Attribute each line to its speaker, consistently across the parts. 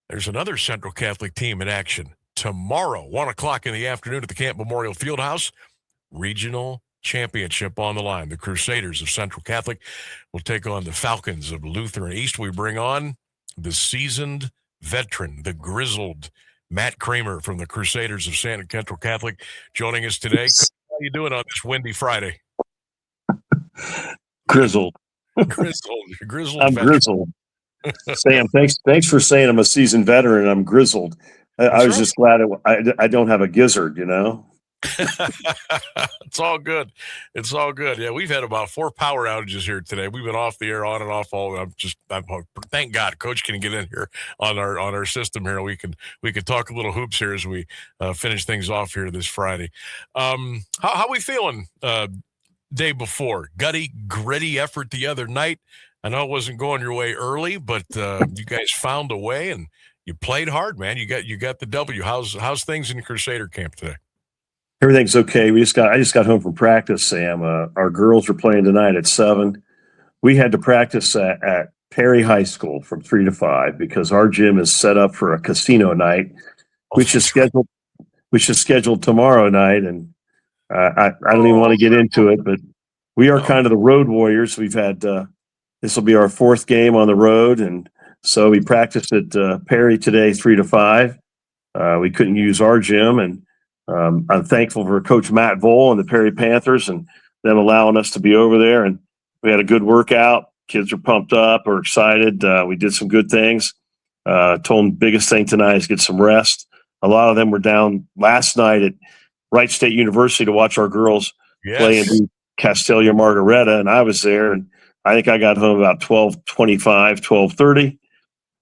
Speaker 1: There's another Central Catholic team in action tomorrow, 1 o'clock in the afternoon at the Camp Memorial Fieldhouse. Regional championship on the line. The Crusaders of Central Catholic will take on the Falcons of Lutheran East. We bring on the seasoned veteran, the grizzled Matt Kramer from the Crusaders of Central Catholic joining us today. How you doing on this windy Friday?
Speaker 2: Grizzled.
Speaker 1: Grizzled.
Speaker 2: I'm
Speaker 1: veteran.
Speaker 2: grizzled. Sam, thanks for saying I'm a seasoned veteran. I'm grizzled. I was just glad I don't have a gizzard,
Speaker 1: It's all good. It's all good. Yeah, we've had about 4 power outages here today. We've been off the air, on and off. Thank God, Coach can get in here on our system here. We can talk a little hoops here as we finish things off here this Friday. How we feeling? Day before, gritty effort the other night. I know it wasn't going your way early, but you guys found a way and you played hard, man. You got the W. How's things in Crusader camp today?
Speaker 2: Everything's okay. I just got home from practice, Sam. Our girls are playing tonight at 7. We had to practice at Perry High School from 3 to 5 because our gym is set up for a casino night, which is scheduled tomorrow night. And I don't even want to get into it, but we are kind of the road warriors. We've had this will be our 4th game on the road, and so we practiced at Perry today 3 to 5. We couldn't use our gym, and I'm thankful for Coach Matt Vole and the Perry Panthers and them allowing us to be over there. And we had a good workout. Kids are pumped up or excited. We did some good things. Told them the biggest thing tonight is get some rest. A lot of them were down last night at Wright State University to watch our girls play in Castelia Margaretta, and I was there. And I think I got home about 12:25, 12:30,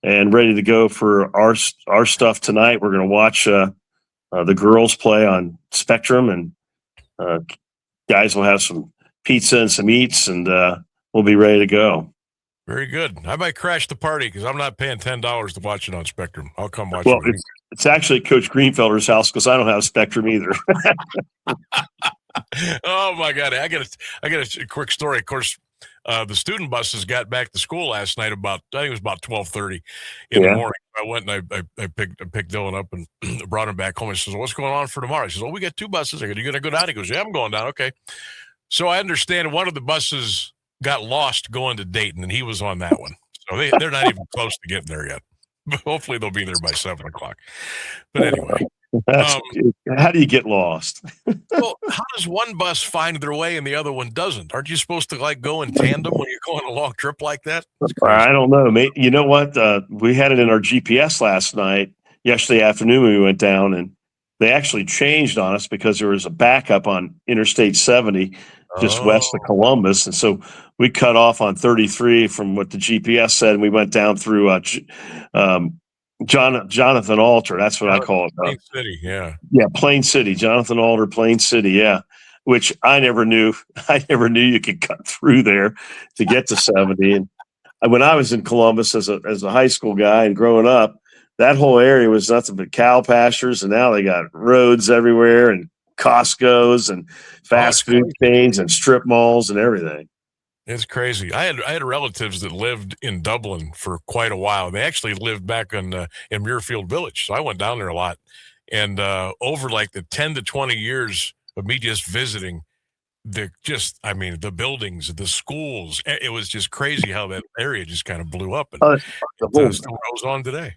Speaker 2: and ready to go for our stuff tonight. We're going to watch the girls play on Spectrum, and guys will have some pizza and some eats, and we'll be ready to go.
Speaker 1: Very good. I might crash the party because I'm not paying $10 to watch it on Spectrum. I'll come watch
Speaker 2: it.
Speaker 1: Well,
Speaker 2: it's actually Coach Greenfelder's house because I don't have Spectrum either.
Speaker 1: Oh my God! I got a quick story. Of course, the student buses got back to school last night I think it was about 12:30 in the morning. I went and I picked Dylan up and brought him back home. He says, well, "What's going on for tomorrow?" He says, "Oh, we got 2 buses." I go, "You gonna go down?" He goes, "Yeah, I'm going down." Okay. So I understand one of the buses got lost going to Dayton, and he was on that one. So they're not even close to getting there yet. But hopefully they'll be there by 7 o'clock. But anyway.
Speaker 2: How do you get lost?
Speaker 1: Well, how does one bus find their way and the other one doesn't? Aren't you supposed to go in tandem when you're going a long trip like that?
Speaker 2: I don't know. You know what? We had it in our GPS yesterday afternoon when we went down, and they actually changed on us because there was a backup on Interstate 70 just west of Columbus. And so we cut off on 33 from what the GPS said, and we went down through Jonathan Alter. That's what I call it.
Speaker 1: Plain City, yeah.
Speaker 2: Yeah, Plain City. Jonathan Alter, Plain City, yeah. Which I never knew. I never knew you could cut through there to get to 70. And when I was in Columbus as a high school guy and growing up, that whole area was nothing but cow pastures, and now they got roads everywhere and Costco's and fast food chains and strip malls and everything.
Speaker 1: It's crazy. I had relatives that lived in Dublin for quite a while. They actually lived back in Muirfield Village, so I went down there a lot. And over the 10 to 20 years of me just visiting, the buildings, the schools, it was just crazy how that area just kind of blew up, and it still goes on today.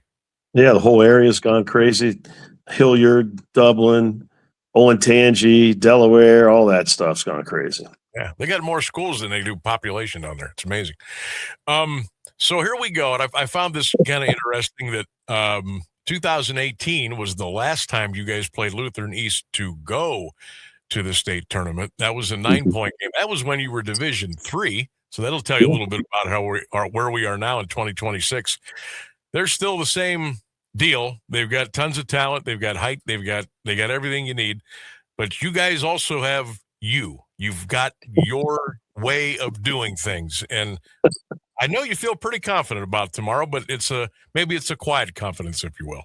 Speaker 2: Yeah, the whole area's gone crazy. Hilliard, Dublin, Olentangy, Delaware, all that stuff's gone crazy.
Speaker 1: Yeah, they got more schools than they do population down there. It's amazing. So here we go. And I found this kind of interesting that 2018 was the last time you guys played Lutheran East to go to the state tournament. That was a 9-point game. That was when you were Division III. So that'll tell you a little bit about where we are now in 2026. They're still the same deal. They've got tons of talent. They've got height. They got everything you need. But you guys also have You've got your way of doing things. And I know you feel pretty confident about tomorrow, but maybe it's a quiet confidence, if you will.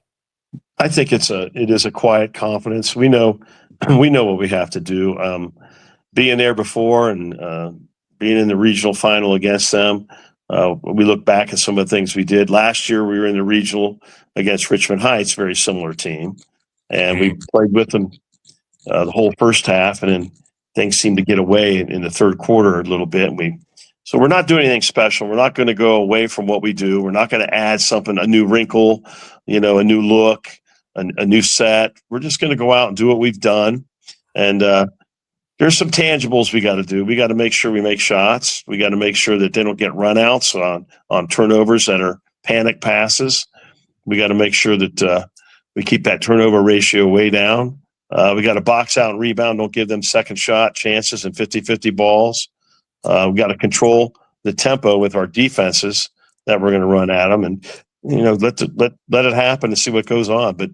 Speaker 2: I think it is a quiet confidence. We know what we have to do. Being there before and being in the regional final against them, We look back at some of the things we did. Last year, we were in the regional against Richmond Heights, very similar team. And we played with them the whole first half, and then things seemed to get away in the third quarter a little bit. So we're not doing anything special. We're not going to go away from what we do. We're not going to add something, a new wrinkle, a new look, a new set. We're just going to go out and do what we've done. And there's some tangibles we got to do. We got to make sure we make shots. We got to make sure that they don't get runouts on turnovers that are panic passes. We got to make sure that we keep that turnover ratio way down. We got to box out and rebound. Don't give them second shot chances and 50-50 balls. We got to control the tempo with our defenses that we're going to run at them, and let it happen and see what goes on. But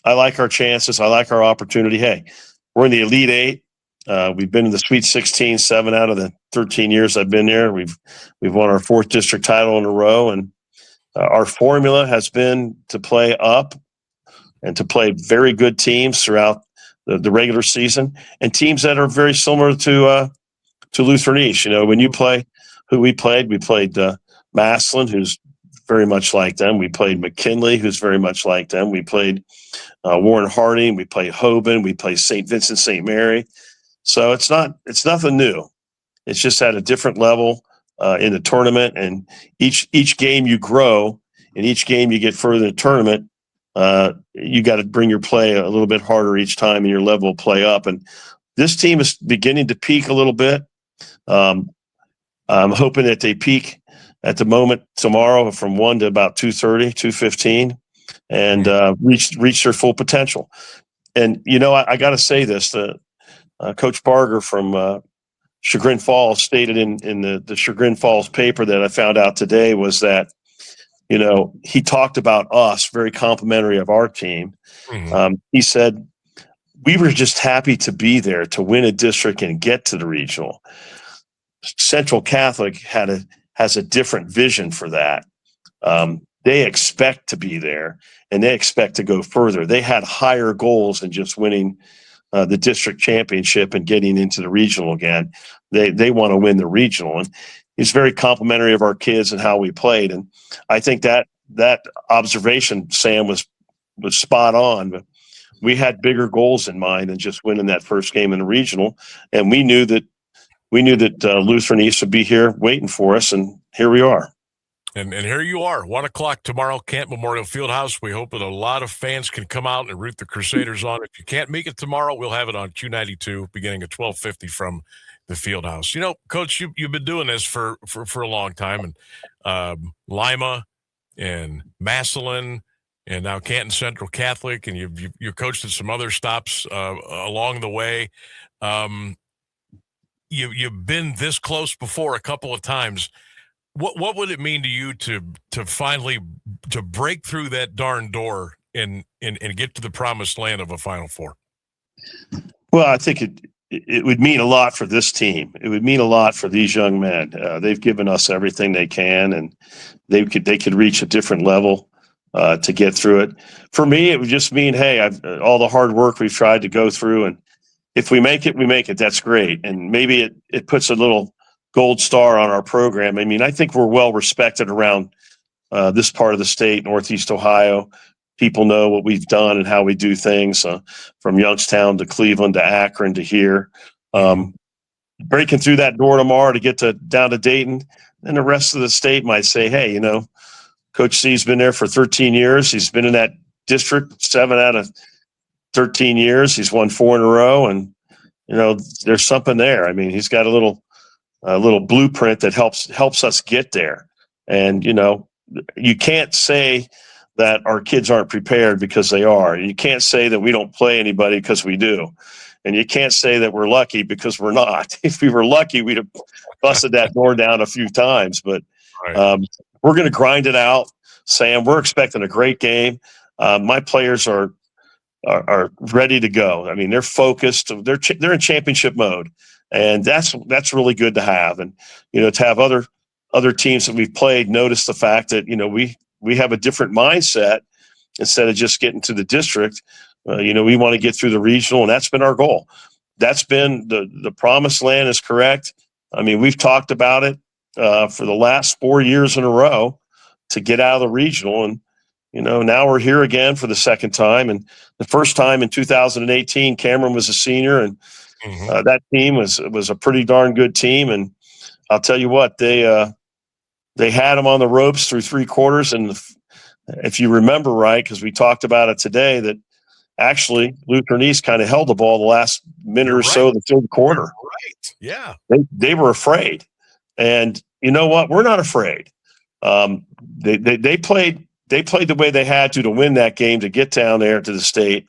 Speaker 2: I like our chances. I like our opportunity. Hey, we're in the Elite Eight. We've been in the Sweet 16 7 out of the 13 years I've been there. We've won our 4th district title in a row, and our formula has been to play up and to play very good teams throughout the regular season, and teams that are very similar to Lutheran East. When you play who we played Massillon, who's very much like them. We played McKinley, who's very much like them. We played Warren Harding. We played Hoban. We played St. Vincent, St. Mary. So it's nothing new. It's just at a different level in the tournament, and each game you grow, and each game you get further in the tournament, you got to bring your play a little bit harder each time, and your level will play up. And this team is beginning to peak a little bit. I'm hoping that they peak at the moment tomorrow from 1 to about 2:30, 2:15, and reach their full potential. And I got to say this: Coach Barger from Chagrin Falls stated in the Chagrin Falls paper that I found out today was that he talked about us, very complimentary of our team. He said, we were just happy to be there to win a district and get to the regional. Central Catholic has a different vision for that. They expect to be there, and they expect to go further. They had higher goals than just winning the district championship and getting into the regional again. They want to win the regional, and he's very complimentary of our kids and how we played. And I think that observation, Sam, was spot on. But we had bigger goals in mind than just winning that first game in the regional, and we knew that Lutheran East would be here waiting for us, and here we are.
Speaker 1: And here you are, 1 o'clock tomorrow, Canton Memorial Fieldhouse. We hope that a lot of fans can come out and root the Crusaders on. If you can't make it tomorrow, we'll have it on Q92 beginning at 12:50 from the Fieldhouse. Coach, you've been doing this for a long time, and Lima and Massillon and now Canton Central Catholic, and you coached at some other stops along the way. You've been this close before a couple of times. What would it mean to you to finally to break through that darn door and get to the promised land of a Final Four?
Speaker 2: Well, I think it would mean a lot for this team. It would mean a lot for these young men. They've given us everything they can, and they could reach a different level to get through it. For me, it would just mean, hey, all the hard work we've tried to go through, and if we make it, we make it. That's great. And maybe it puts a little gold star on our program. I mean, I think we're well respected around this part of the state, Northeast Ohio. People know what we've done and how we do things, from Youngstown to Cleveland to Akron to here. Breaking through that door tomorrow to get down to Dayton, and the rest of the state might say, hey, Coach C's been there for 13 years. He's been in that district 7 out of 13 years. He's won 4 in a row, and there's something there. I mean, he's got a little blueprint that helps us get there. And you can't say that our kids aren't prepared, because they are. You can't say that we don't play anybody, because we do. And you can't say that we're lucky, because we're not. If we were lucky, we'd have busted that door down a few times. But we're going to grind it out, Sam. We're expecting a great game. My players are ready to go. I mean, they're focused. They're in championship mode, and that's really good to have. And to have other teams that we've played notice the fact that we have a different mindset. Instead of just getting to the district, we want to get through the regional, and that's been our goal. That's been the promised land is correct. I mean, we've talked about it. for the last 4 years in a row to get out of the regional. And, now we're here again for the second time. And the first time in 2018, Cameron was a senior, and that team was a pretty darn good team. And I'll tell you what, they had them on the ropes through three quarters. And if you remember right, because we talked about it today, that actually Lutheran East kind of held the ball the last minute or so of the third quarter.
Speaker 1: Right. Yeah.
Speaker 2: They were afraid. And you know what? We're not afraid. They played the way they had to win that game, to get down there to the state.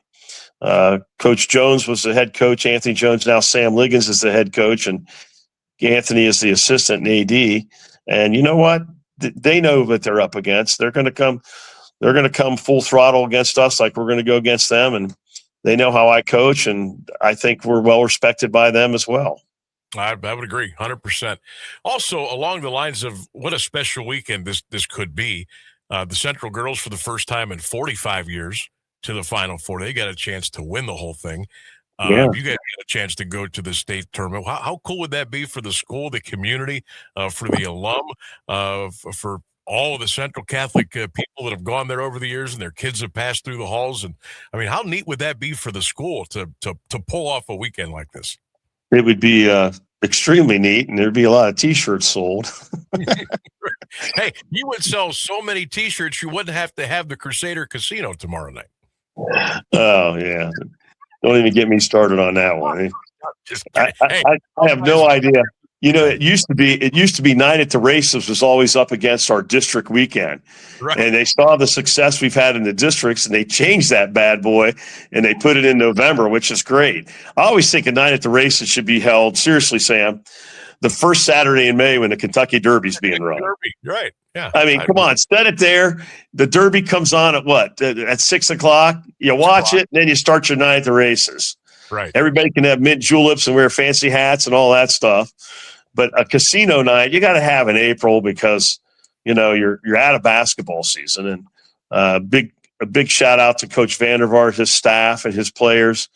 Speaker 2: Coach Jones was the head coach. Anthony Jones, now Sam Liggins is the head coach, and Anthony is the assistant and AD. And you know what? They know what they're up against. They're going to come full throttle against us, like we're going to go against them. And they know how I coach, and I think we're well respected by them as well.
Speaker 1: I would agree 100%. Also, along the lines of what a special weekend this could be, the Central girls, for the first time in 45 years, to the Final Four. They got a chance to win the whole thing. You guys got a chance to go to the state tournament. How cool would that be for the school, the community, for the alum, for all of the Central Catholic people that have gone there over the years and their kids have passed through the halls? And I mean, how neat would that be for the school to pull off a weekend like this?
Speaker 2: It would be extremely neat, and there'd be a lot of T-shirts sold.
Speaker 1: Hey, you would sell so many T-shirts, you wouldn't have to have the Crusader Casino tomorrow night.
Speaker 2: Oh, yeah. Don't even get me started on that one. I have no idea. It used to be Night at the Races was always up against our district weekend. Right. And they saw the success we've had in the districts, and they changed that bad boy, and they put it in November, which is great. I always think a Night at the Races should be held, seriously, Sam, the first Saturday in May when the Kentucky Derby's being run.
Speaker 1: Derby, right. Yeah.
Speaker 2: I mean, come on, set it there. The Derby comes on at what? At 6 o'clock? You watch it, and then you start your Night at the Races.
Speaker 1: Right.
Speaker 2: Everybody can have mint juleps and wear fancy hats and all that stuff. But a casino night, you got to have in April, because, you're out of basketball season. And a big shout out to Coach Vandervaart, his staff, and his players.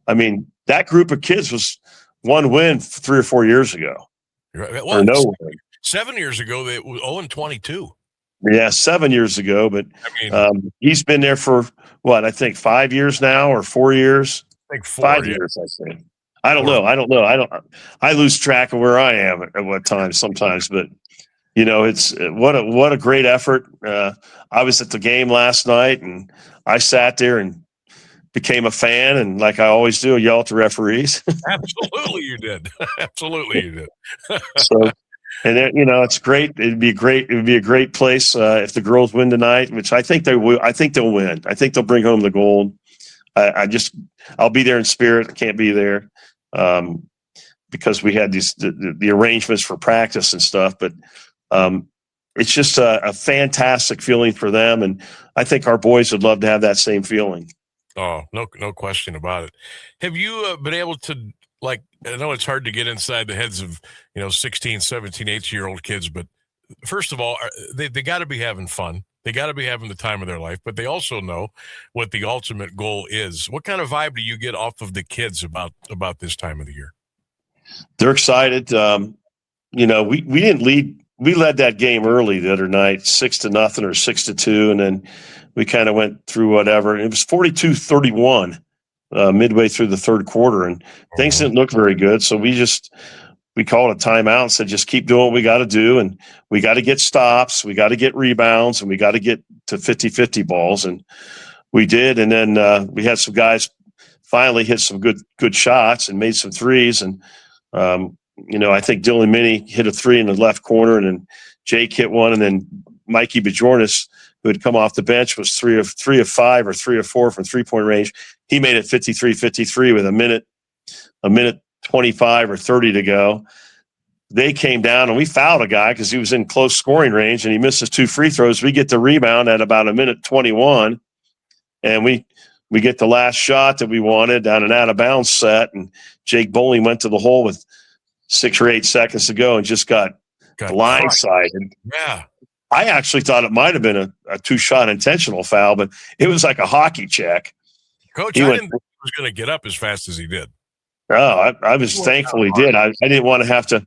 Speaker 2: I mean, that group of kids was one win 3 or 4 years ago.
Speaker 1: Well, or no win. 7 years ago, they were 0-22.
Speaker 2: Yeah, 7 years ago. But I mean, he's been there for what, I think 5 years now, or 4 years.
Speaker 1: I think 4,
Speaker 2: 5 years, I think. I don't know. I lose track of where I am at what time sometimes, but it's what a great effort. I was at the game last night, and I sat there and became a fan, and like I always do, yell at the referees.
Speaker 1: Absolutely, you did. Absolutely, you did.
Speaker 2: So, and then, it's great. It would be a great place if the girls win tonight, which I think they will. I think they'll win. I think they'll bring home the gold. I'll be there in spirit. I can't be there because we had the arrangements for practice and stuff. But it's just a fantastic feeling for them, and I think our boys would love to have that same feeling.
Speaker 1: Oh, no question about it. Have you been able to, I know it's hard to get inside the heads of 16, 17, 18-year-old kids, but first of all, they got to be having fun. They got to be having the time of their life, but they also know what the ultimate goal is. What kind of vibe do you get off of the kids about this time of the year?
Speaker 2: They're excited. We didn't lead. We led that game early the other night, 6-0 or 6-2, and then we kind of went through whatever. It was 42-31 midway through the third quarter, and things didn't look very good. So we called a timeout and said, just keep doing what we got to do. And we got to get stops. We got to get rebounds, and we got to get to 50-50 balls. And we did. And then we had some guys finally hit some good shots and made some threes. And, I think Dylan Minnie hit a three in the left corner, and then Jake hit one. And then Mikey Bajornis, who had come off the bench, was 3 of 5 or 3 of 4 from 3-point range. He made it 53-53 with a minute 25 or 30 to go. They came down, and we fouled a guy because he was in close scoring range, and he missed his 2 free throws. We get the rebound at about a minute 21, and we get the last shot that we wanted on an out of bounds set, and Jake Bowling went to the hole with 6 or 8 seconds to go and just got blindsided.
Speaker 1: Yeah.
Speaker 2: I actually thought it might have been a 2-shot intentional foul, but it was like a hockey check.
Speaker 1: Coach, I didn't think he was going to get up as fast as he did.
Speaker 2: No, I was thankful he did. I didn't want to have to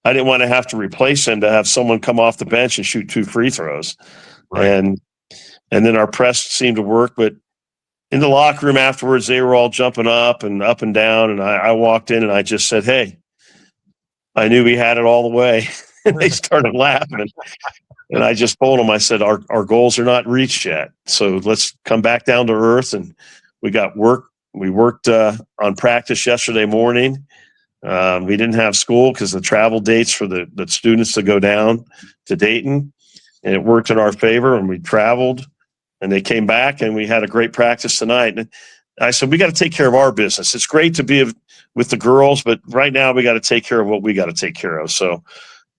Speaker 2: I didn't want to have to replace him to have someone come off the bench and shoot 2 free throws.
Speaker 1: Right.
Speaker 2: And then our press seemed to work, but in the locker room afterwards, they were all jumping up and down. And I walked in and I just said, "Hey, I knew we had it all the way." And they started laughing. And I just told them, I said, our goals are not reached yet. So let's come back down to earth. And we got work. We worked on practice yesterday morning. We didn't have school because the travel dates for the students to go down to Dayton, and it worked in our favor. And we traveled, and they came back, and we had a great practice tonight. And I said, we got to take care of our business. It's great to be with the girls, but right now we got to take care of what we got to take care of. So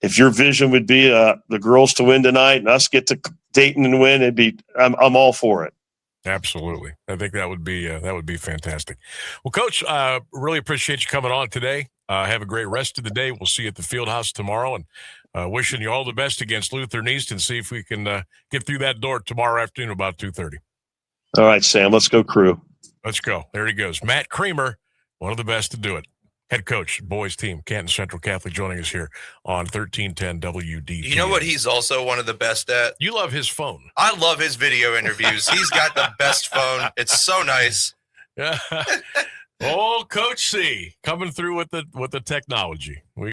Speaker 2: if your vision would be the girls to win tonight and us get to Dayton and win, I'm all for it.
Speaker 1: Absolutely. I think that would be fantastic. Well, Coach, really appreciate you coming on today. Have a great rest of the day. We'll see you at the field house tomorrow, and wishing you all the best against Lutheran East, and see if we can get through that door tomorrow afternoon about 2:30.
Speaker 2: All right, Sam, let's go Crew.
Speaker 1: Let's go. There he goes. Matt Creamer, one of the best to do it. Head coach, boys team, Canton Central Catholic, joining us here on 1310 WD.
Speaker 3: You know what he's also one of the best at?
Speaker 1: You love his phone.
Speaker 3: I love his video interviews. He's got the best phone. It's so nice.
Speaker 1: Oh, Coach C coming through with the technology.